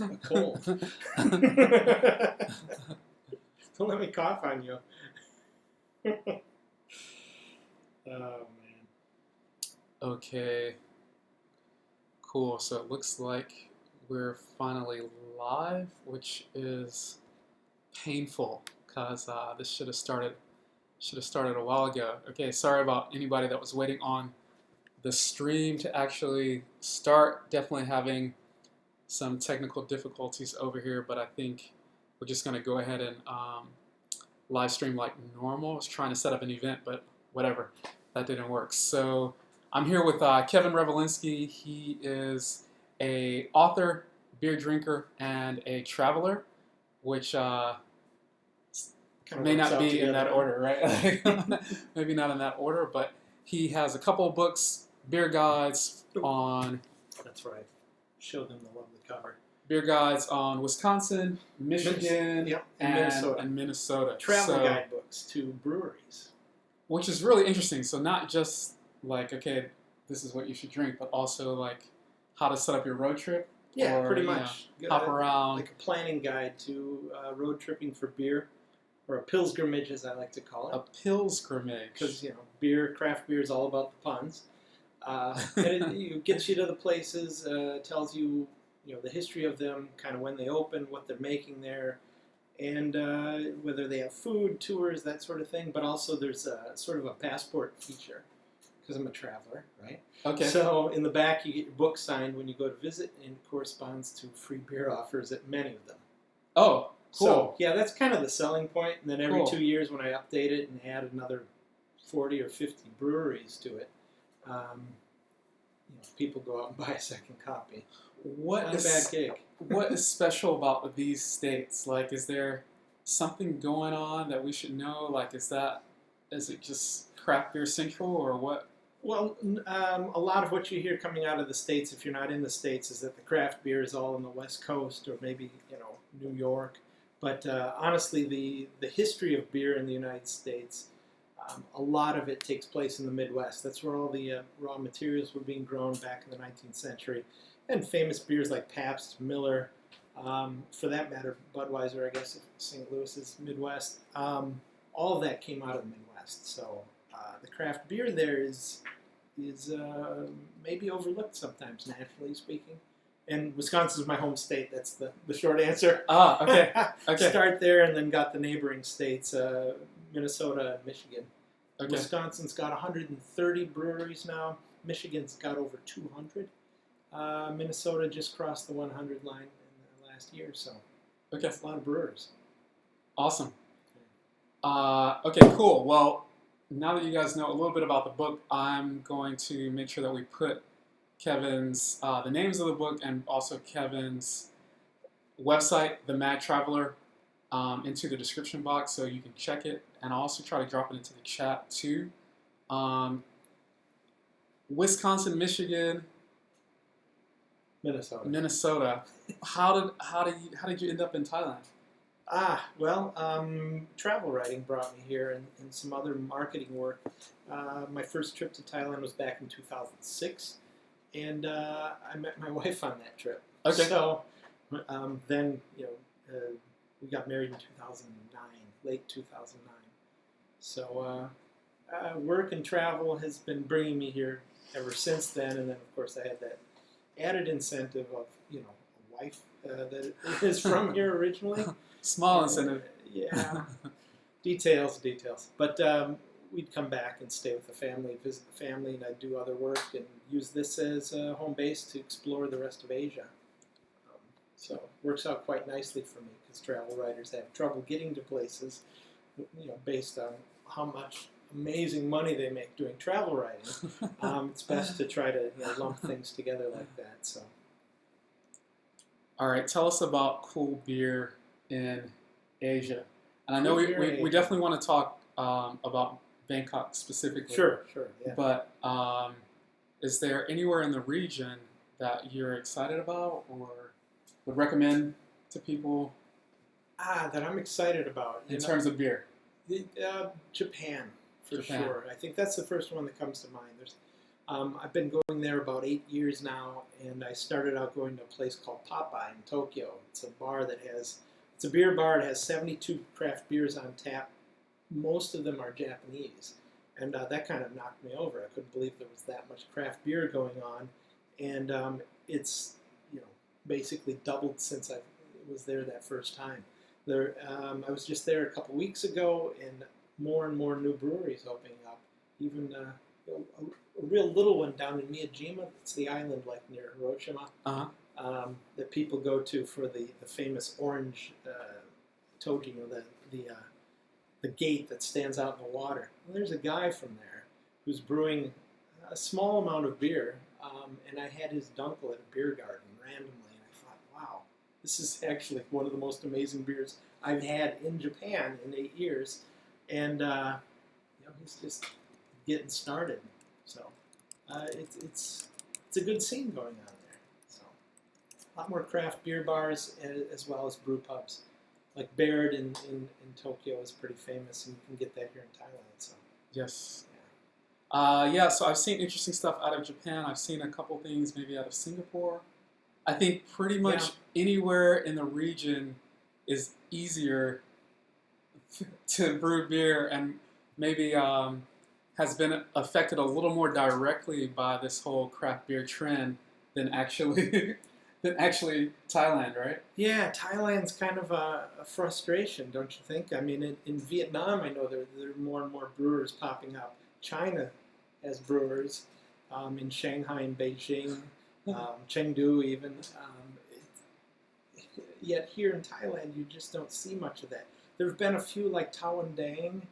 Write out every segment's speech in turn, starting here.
A cold. Don't let me cough on you. Oh, man. Okay, cool. So it looks like we're finally live, which is painful because this should have started a while ago. Okay, sorry about anybody that was waiting on the stream to actually start. Definitely having some technical difficulties over here, but I think we're just gonna go ahead and live stream like normal. I was trying to set up an event, but whatever, that didn't work. So I'm here with Kevin Revolinski. He is a author, beer drinker, and a traveler, which may not be in that order, right? Maybe not in that order, but he has a couple of books, beer guides on. That's right. Show them the lovely cover. Beer guides on Wisconsin, Michigan, yep, and Minnesota. Travel guidebooks to breweries. Which is really interesting. So not just like, okay, this is what you should drink, but also like how to set up your road trip. Yeah, or, pretty much. Hop around. Like a planning guide to road tripping for beer, or a pilgrimage, as I like to call it. A pilgrimage. Because, beer, craft beer is all about the puns. And it gets you to the places, tells you, the history of them, kind of when they open, what they're making there, and whether they have food, tours, that sort of thing. But also there's sort of a passport feature, because I'm a traveler, right? Okay. So in the back you get your book signed when you go to visit, and it corresponds to free beer offers at many of them. Oh, cool. So, yeah, that's kind of the selling point. And then every Cool. 2 years when I update it and add another 40 or 50 breweries to it, people go out and buy a second copy. Not a bad gig. What is special about these states? Like, is there something going on that we should know? Like, is it just craft beer central or what? Well, a lot of what you hear coming out of the States, if you're not in the States, is that the craft beer is all on the West Coast or maybe, New York. But honestly, the history of beer in the United States, a lot of it takes place in the Midwest. That's where all the raw materials were being grown back in the 19th century. And famous beers like Pabst, Miller, for that matter, Budweiser, I guess, if St. Louis is Midwest. All of that came out of the Midwest. So the craft beer there is maybe overlooked sometimes, nationally speaking. And Wisconsin is my home state. That's the short answer. Ah, okay. Okay. Start there and then got the neighboring states, Minnesota and Michigan. Okay. Wisconsin's got 130 breweries now. Michigan's got over 200. Minnesota just crossed the 100 line in the last year, so Okay. that's a lot of brewers. Awesome. Okay, cool. Well, now that you guys know a little bit about the book, I'm going to make sure that we put Kevin's, the names of the book and also Kevin's website, The Mad Traveler, into the description box so you can check it. And I'll also try to drop it into the chat too. Wisconsin, Michigan, Minnesota. How did you end up in Thailand? Travel writing brought me here and some other marketing work. My first trip to Thailand was back in 2006, and I met my wife on that trip. Okay. So then, we got married in 2009, late 2009. So work and travel has been bringing me here ever since then, and then, of course, I had that added incentive of, a wife that is from here originally. Small incentive. Yeah. Details. But we'd come back and stay with the family, visit the family, and I'd do other work and use this as a home base to explore the rest of Asia. So it works out quite nicely for me because travel writers have trouble getting to places, based on how much amazing money they make doing travel writing. It's best to try to lump things together like that. So. All right, tell us about cool beer in Asia. And I know we definitely want to talk about Bangkok specifically. Sure, yeah. But is there anywhere in the region that you're excited about or would recommend to people? That I'm excited about. In terms of beer? Japan, for sure. I think that's the first one that comes to mind. There's I've been going there about 8 years now, and I started out going to a place called Popeye in Tokyo. It's a bar that has, it's a beer bar. It has 72 craft beers on tap. Most of them are Japanese, and that kind of knocked me over. I couldn't believe there was that much craft beer going on, and it's basically doubled since I was there that first time. I was just there a couple weeks ago, and more new breweries opening up. Even a real little one down in Miyajima. It's the island like near Hiroshima that people go to for the famous orange toji, the gate that stands out in the water. Well, there's a guy from there who's brewing a small amount of beer, and I had his dunkel at a beer garden randomly, and I thought, wow, this is actually one of the most amazing beers I've had in Japan in 8 years, and he's just getting started. So it's a good scene going on there. So a lot more craft beer bars as well as brew pubs. Like Baird in Tokyo is pretty famous, and you can get that here in Thailand. So Yes. So I've seen interesting stuff out of Japan. I've seen a couple things maybe out of Singapore. I think pretty much anywhere in the region is easier to brew beer, and maybe has been affected a little more directly by this whole craft beer trend than actually Thailand, right? yeah, Thailand's kind of a frustration, don't you think? I mean, in Vietnam, I know there are more and more brewers popping up. China has brewers in Shanghai and Beijing, Chengdu even. Yet here in Thailand, you just don't see much of that. There have been a few like Tawandang,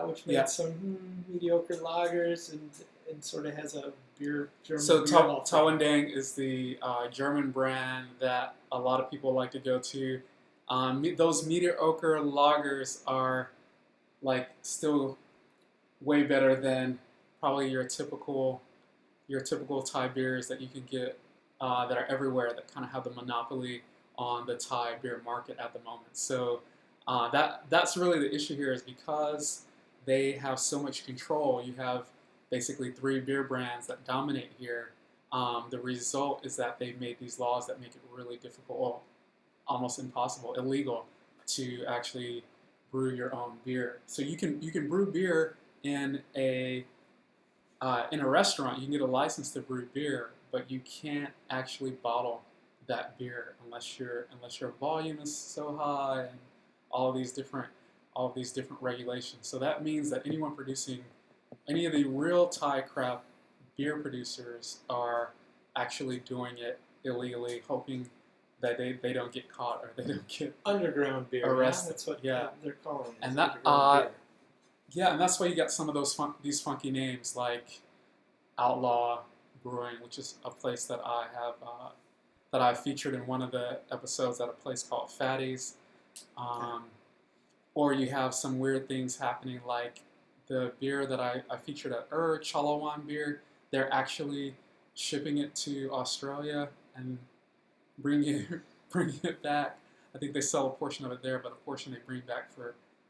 which made some mediocre lagers and sort of has a German So beer. Tawandang is the German brand that a lot of people like to go to. Those mediocre lagers are like still way better than probably your typical Thai beers that you can get that are everywhere, that kind of have the monopoly on the Thai beer market at the moment. So that's really the issue here, is because they have so much control. You have basically 3 beer brands that dominate here. The result is that they've made these laws that make it really difficult, well, almost impossible, illegal, to actually brew your own beer. So you can brew beer in a restaurant. You can get a license to brew beer, but you can't actually bottle that beer unless your volume is so high, and all of these different regulations. So that means that anyone producing, any of the real Thai craft beer producers are actually doing it illegally, hoping that they don't get caught, or they don't get underground beer. arrested. That's what they're calling it. And that beer. and that's why you got some of these funky names like Outlaw Brewing, which is a place that I featured in one of the episodes at a place called Fatty's. Or you have some weird things happening, like the beer that I featured at Chalawan beer. They're actually shipping it to Australia and bringing it back. I think they sell a portion of it there, but a portion they bring back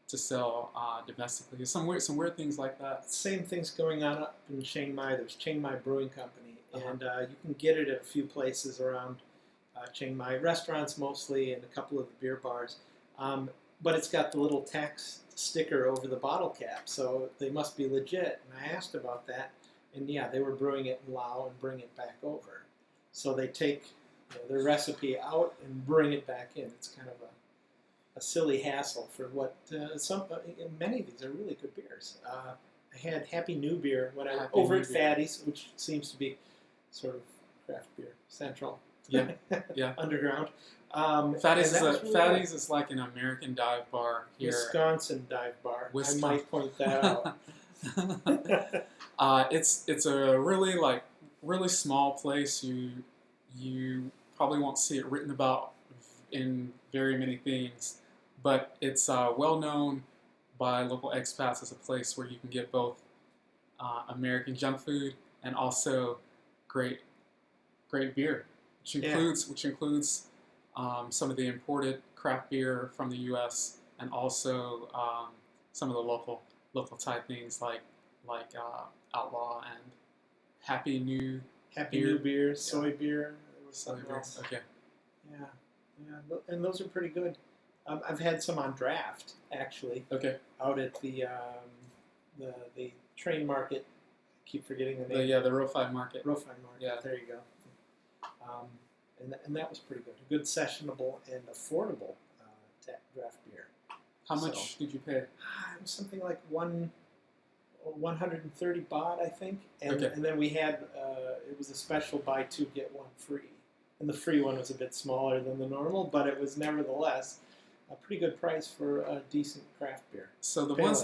to sell domestically. Some weird things like that. Same things going on up in Chiang Mai. There's Chiang Mai Brewing Company, and you can get it at a few places around Chiang Mai, restaurants mostly, and a couple of the beer bars. But it's got the little tax sticker over the bottle cap, so they must be legit. And I asked about that, and yeah, they were brewing it in Laos and bring it back over. So they take their recipe out and bring it back in. It's kind of a silly hassle for what many of these are really good beers. I had Happy New Beer when I was over at Fatty's, which seems to be sort of craft beer central. Yeah, yeah. Underground. Fatty's is like an American dive bar here. Wisconsin dive bar. Wisconsin. I might point that out. It's a really small place. You probably won't see it written about in very many things, but it's well known by local expats as a place where you can get both American junk food and also great beer, which includes some of the imported craft beer from the U.S. and also some of the local Thai things like Outlaw and Happy New Happy Beer. New Beer, soy beer. There was Soy something beer. else. Okay. Yeah, and those are pretty good. I've had some on draft actually Okay. out at the train market. I keep forgetting the name. The Rofi Market. Rofi Market. Yeah. There you go. And that was pretty good. A good sessionable and affordable draft beer. How much did you pay? It was something like 130 baht, I think. And, Okay. and then we had, it was a special buy two, get one free. And the free one was a bit smaller than the normal, but it was nevertheless a pretty good price for a decent craft beer. So the ones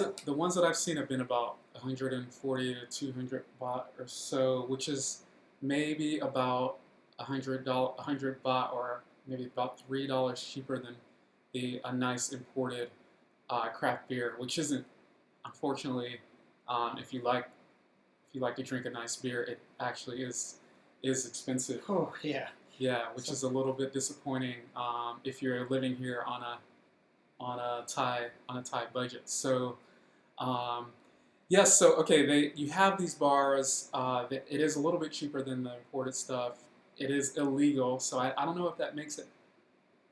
that I've seen have been about 140 to 200 baht or so, which is maybe about $100 baht, or maybe about $3 cheaper than a nice imported craft beer, which isn't, unfortunately, if you like to drink a nice beer, it actually is expensive. Oh yeah. Yeah, which is a little bit disappointing if you're living here on a Thai budget. So, yes. So okay, you have these bars. It is a little bit cheaper than the imported stuff. It is illegal, so I don't know if that makes it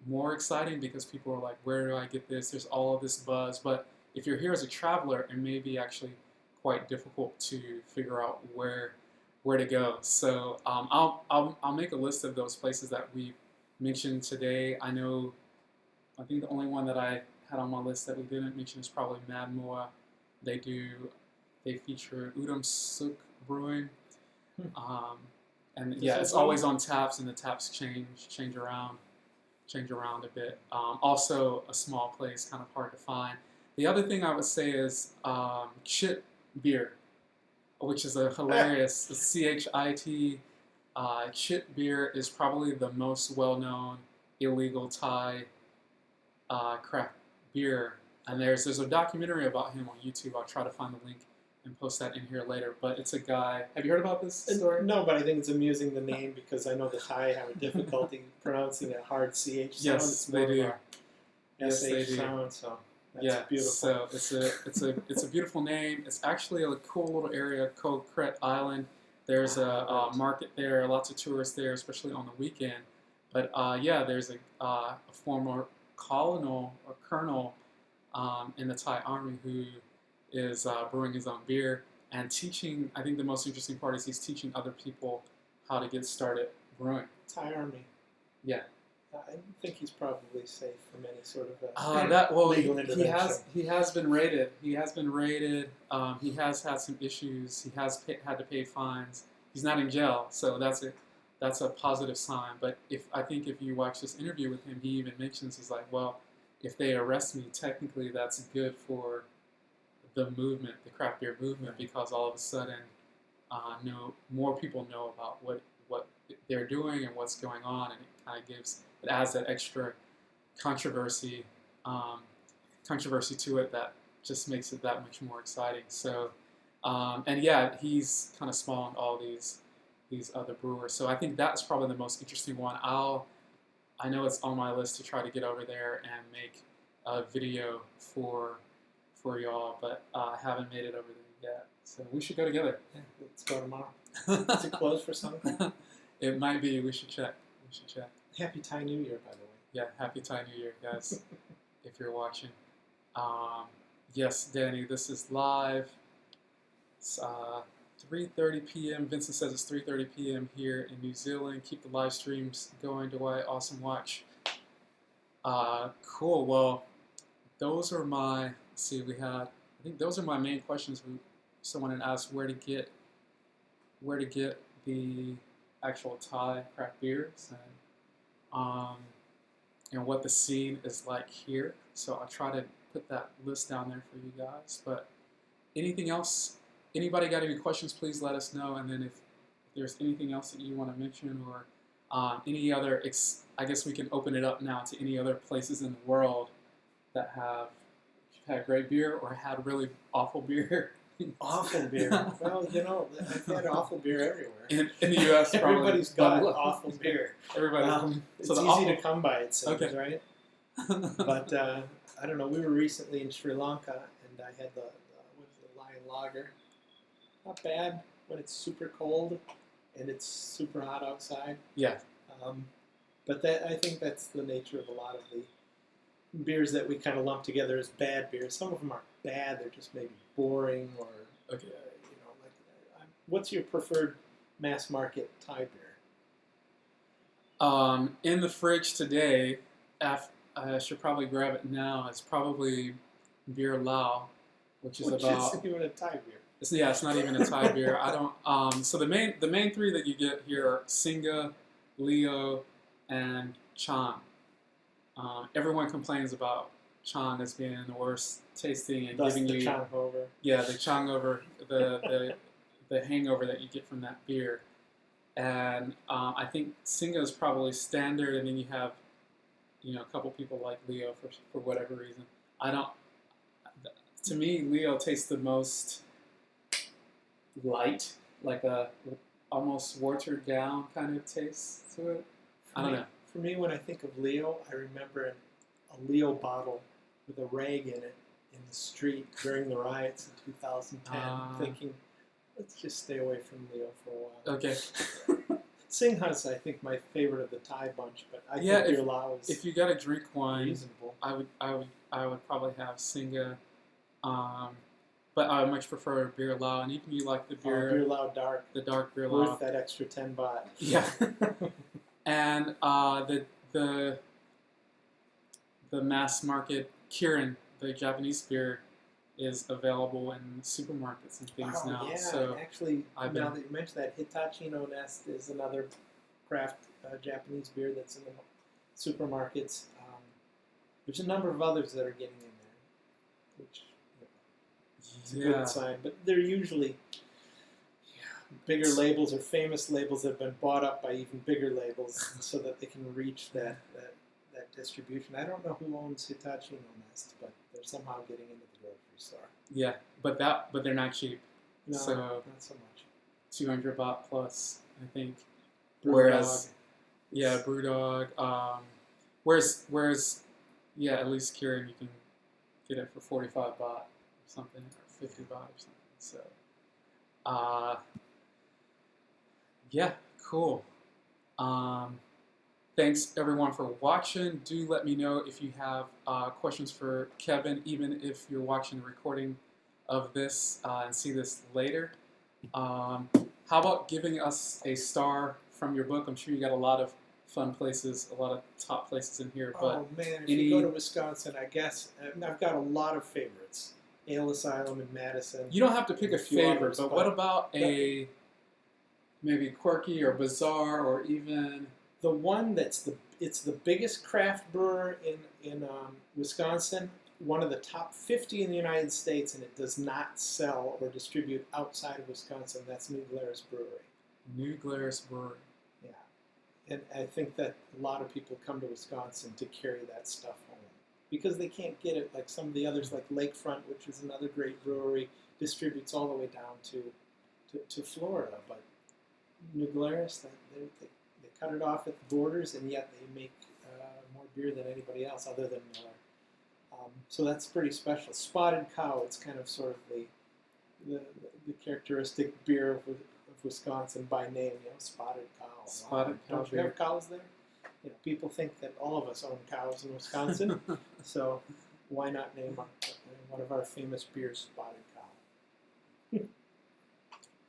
more exciting because people are like, where do I get this? There's all of this buzz. But if you're here as a traveler, it may be actually quite difficult to figure out where to go. So I'll make a list of those places that we mentioned today. I think the only one that I had on my list that we didn't mention is probably Mad Moa. They feature Udom Suk Brewing. And yeah, it's always on taps, and the taps change around a bit. Also, a small place, kind of hard to find. The other thing I would say is Chit beer, which is a hilarious CHIT. Chit beer is probably the most well-known illegal Thai craft beer, and there's a documentary about him on YouTube. I'll try to find the link and post that in here later. But it's a guy. Have you heard about this story? No, but I think it's amusing, the name, because I know the Thai have a difficulty pronouncing a hard CH sound. Yes, they do. Yes, they do. sound, so that's beautiful. So it's a beautiful name. It's actually a cool little area called Kret Island. There's a market there, lots of tourists there, especially on the weekend. But yeah, there's a former colonel in the Thai army who is brewing his own beer and teaching. I think the most interesting part is he's teaching other people how to get started brewing. Thai army. Yeah. I think he's probably safe from any sort of legal intervention. He has been raided. He has had some issues. He has had to pay fines. He's not in jail, so that's a positive sign. But I think if you watch this interview with him, he even mentions, he's like, well, if they arrest me, technically that's good for the movement, the craft beer movement, because all of a sudden, more people know about what they're doing and what's going on, and it adds that extra controversy to it that just makes it that much more exciting. So, and yeah, he's kind of spawned all these other brewers. So I think that's probably the most interesting one. I know it's on my list to try to get over there and make a video for y'all, but I haven't made it over there yet. So we should go together. Yeah, let's go tomorrow. Is it closed for something? It might be. We should check. Happy Thai New Year, by the way. Yeah, happy Thai New Year, guys, if you're watching. Yes, Danny, this is live. It's 3:30 p.m. Vincent says it's 3:30 p.m. here in New Zealand. Keep the live streams going, Dwight. Awesome watch. Cool. Well, those are my. Let's see, I think those are my main questions. Someone had asked where to get the actual Thai craft beers and what the scene is like here. So I'll try to put that list down there for you guys. But anything else? Anybody got any questions? Please let us know. And then if there's anything else that you want to mention, or any other, I guess we can open it up now to any other places in the world that have had great beer or had really awful beer. Awful beer. Well, I've had awful beer everywhere. In the U.S., probably. Everybody's got awful beer. Everybody. It's easy to come by, it seems, right? But I don't know. We were recently in Sri Lanka, and I had the Lion Lager. Not bad. when it's super cold and it's super hot outside. Yeah. But I think that's the nature of a lot of the beers that we kind of lump together as bad beers. Some of them aren't bad; they're just maybe boring or Okay. What's your preferred mass market Thai beer? In the fridge today, I should probably grab it now. It's probably Beer Lao, which Which isn't even a Thai beer. It's not even a Thai beer. I don't. So the main three that you get here are Singa, Leo, and Chang. Everyone complains about Chang as being the worst tasting and Thus giving the you Changover. Yeah, the Changover, the hangover that you get from that beer. And I think Singa is probably standard, and then you have a couple people like Leo for whatever reason. To me, Leo tastes the most light, like a almost watered down kind of taste to it. I don't know. For me, when I think of Leo, I remember a Leo bottle with a rag in it in the street during the riots in 2010, thinking, let's just stay away from Leo for a while. Okay. Singha's, I think, my favorite of the Thai bunch, but I think Beer Lao is if you got to drink one, reasonable. I would probably have Singa, but I would much prefer Beer Lao, and even you like the Beer Lao Dark, the dark Beer Lao, worth that extra 10 baht. Yeah. And the mass market Kirin, the Japanese beer, is available in supermarkets and things now. Yeah, so actually, now that you mentioned that, Hitachi no Nest is another craft Japanese beer that's in the supermarkets. There's a number of others that are getting in there, which is a good sign. But they're usually bigger labels or famous labels that have been bought up by even bigger labels so that they can reach that distribution. I don't know who owns Hitachi no Nest, but they're somehow getting into the grocery store. Yeah, but they're not cheap. No, so not so much. 200 baht plus, I think. Brewdog. Brewdog. Whereas, at least Kirin you can get it for 45 baht or something, or 50 baht or something. So, cool. Thanks everyone for watching. Do let me know if you have questions for Kevin, even if you're watching the recording of this and see this later. How about giving us a star from your book? I'm sure you got a lot of fun places, a lot of top places in here. But if you go to Wisconsin, I guess I've got a lot of favorites. Ale Asylum in Madison. You don't have to pick a favorite, others, but what about a maybe quirky or bizarre or even the one it's the biggest craft brewer in Wisconsin, one of the top 50 in the United States, and it does not sell or distribute outside of Wisconsin. That's New Glarus Brewery. New Glarus Brewery. Yeah, and I think that a lot of people come to Wisconsin to carry that stuff home because they can't get it like some of the others, like Lakefront, which is another great brewery, distributes all the way down to Florida. But New Glarus, they cut it off at the borders, and yet they make more beer than anybody else other than Miller. So that's pretty special. Spotted Cow, it's kind of sort of the characteristic beer of Wisconsin by name. Spotted Cow. Spotted Cow. Don't you have cows there? People think that all of us own cows in Wisconsin, so why not name one of our famous beers Spotted Cow?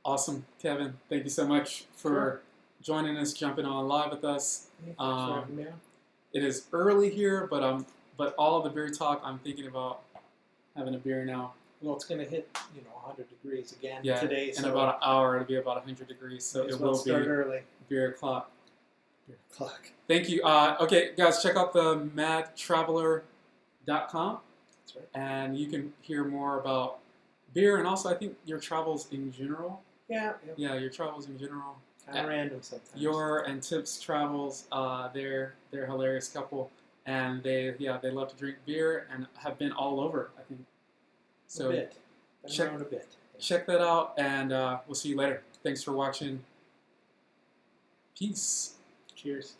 Awesome, Kevin. Thank you so much for joining us, jumping on live with us. Thanks for having me on. It is early here, but all of the beer talk, I'm thinking about having a beer now. Well, it's going to hit 100 degrees again today. In about an hour, it'll be about 100 degrees, so it will be early. Beer o'clock. Beer o'clock. Thank you. Okay, guys, check out the madtraveler.com. That's right. And you can hear more about beer and also I think your travels in general. Yeah, your travels in general. Kind of random sometimes. Your and Tip's travels, they're a hilarious couple, and they love to drink beer and have been all over, I think. So a bit. Around a bit. Check that out, and we'll see you later. Thanks for watching. Peace. Cheers.